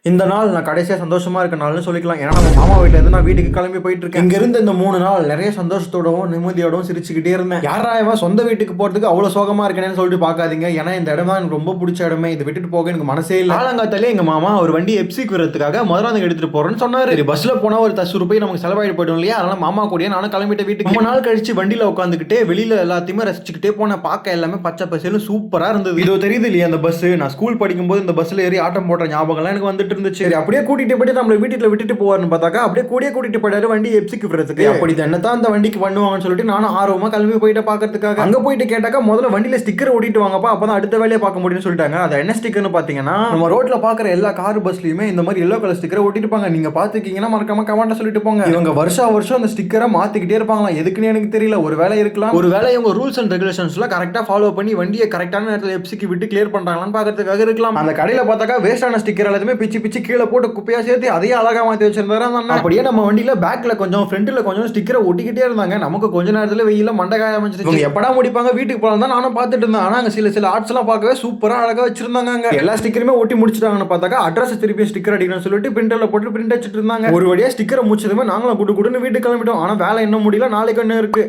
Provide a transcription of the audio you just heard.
இந்த நாள் நான் கடைசியா சந்தோஷமா இருக்க நாள்னு சொல்லிக்கலாம். ஏன்னா நம்ம மாமா வீட்ல இருந்து நான் வீட்டுக்கு கிளம்பி போயிட்டு இருக்கேன். இங்க இருந்த இந்த 3 நாள் நிறைய சந்தோஷத்தோடவும் நிம்மதியோடவும் சிரிச்சுக்கிட்டே இருந்தேன். யாரா இவன் சொந்த வீட்டுக்கு போறதுக்கு அவ்வளவு சோகமா இருக்கேன்னு சொல்லிட்டு பாக்காதீங்க. ஏன்னா இந்த இடம் தான் எனக்கு ரொம்ப பிடிச்ச இடமே. இதை விட்டுட்டு போக எனக்கு மனசே இல்லை. காலங்காத்தாலே எங்க மாமா ஒரு வண்டி எப்சிக்கு வரதுக்காக மதுராந்தகம் எடுத்துட்டு போறேன்னு சொன்னாரு. சரி, பஸ்ல போனா ஒரு 10 ரூபாய் நமக்கு செலவாயிட்டு போயிடும் இல்லையா? அதனால மாமா கூடயே நானும் கிளம்பிட்ட வீட்டுக்கு. 3 நாள் கழிச்சு வண்டியில உட்காந்துக்கிட்டே வெளியில எல்லாத்தையுமே ரசிச்சுக்கிட்டே போன பார்க்க எல்லாமே பச்சை பசேல்னு சூப்பரா இருந்தது. இதோ தெரியுது இல்லையா அந்த பஸ்? நான் ஸ்கூல் படிக்கும் போது இந்த பஸ்ல ஏறி ஆட்டம் போட்ட ஞாபகம்லாம் எனக்கு வந்துட்டு இருந்துச்சு. சரி, அப்படியே கூட்டிட்டு போயிட்டு நம்மள வீட்டுல விட்டுட்டு போவாருன்னு பார்த்தாக்கா அப்படியே கூட்டிட்டு போயிட்டாரு வண்டி எப்சிக்கு விடுறதுக்கு. அப்படி என்னதான் அந்த வண்டிக்கு பண்ணுவாங்கன்னு சொல்லிட்டு நானும் ஆர்வமா கிளம்பி போயிட்டு பாக்கிறதுக்காக அங்க போயிட்டு கேட்டாக்கா முதல்ல வண்டியில ஸ்டிக்கர் ஒட்டிட்டு வாங்கப்பா, அப்பதான் அடுத்த வேலையை பார்க்க முடியும்னு சொல்லிட்டாங்க. அது என்ன ஸ்டிக்கர்னு பாத்தீங்கன்னா, நம்ம ரோட்ல பாக்குற எல்லா கார் பஸ்லயுமே இந்த மாதிரி எல்லோ கலர் ஸ்டிக்கரை ஒட்டிருப்பாங்க. நீங்க பாத்துக்கீங்கன்னா மறக்காம கமெண்ட்ல சொல்லிட்டு போங்க. இவங்க வருஷம் அந்த ஸ்டிக்கரை மாத்திக்கிட்டே இருப்பாங்களா, எதுக்குன்னு எனக்கு தெரியல. ஒரு வேலை இருக்கலாம், ஒரு வேலை இவங்க ரூல்ஸ் அண்ட் ரெகுலேஷன்ஸ்ல கரெக்டா ஃபாலோ பண்ணி வண்டியை கரெக்டான நேரத்தில் எப்சிக்கு விட்டு கிளியர் பண்றாங்களான்னு பாக்கிறதுக்காக இருக்கலாம். அந்த கடையில பார்த்தாக்கா வேஸ்டான ஸ்டிக்கர் எல்லாத்தையுமே பிச்சு கீழே போட்டு குப்பையா சேர்த்து அதையே அழகா மாத்தி வச்சிருந்தாரு. அப்படியே நம்ம வண்டியில பேக்ல கொஞ்சம் ஃப்ரண்ட்ல கொஞ்சம் ஸ்டிக்கரை ஒட்டிக்கிட்டே இருந்தாங்க. நமக்கு கொஞ்ச நேரத்துல வெயில மண்டகாய அமைச்சிருச்சு. எப்படா முடிப்பாங்க வீட்டுக்கு போலாம் தான் நானும் பார்த்துட்டு இருந்தேன். ஆனா அங்க சில ஆர்ட்ஸ் எல்லாம் பார்க்கவே சூப்பரா அழகா வச்சிருந்தாங்க. எல்லா ஸ்டிக்கருமே ஒட்டி முடிச்சிட்டாங்கன்னு பார்த்தாக்கா அட்ரஸ் திருப்பி ஸ்டிக்கர் அடிக்கணும்னு சொல்லிட்டு பிரிண்டர்ல போட்டு பிரிண்ட் அடிச்சிட்டு இருந்தாங்க. ஒரு வழியா ஸ்டிக்கரை முடிச்சதுமே நாங்களும் குடுன்னு வீட்டுக்கு கிளம்பிட்டோம். ஆனா வேலை இன்னும் முடியல, நாளைக்கு ஒண்ணு இருக்கு.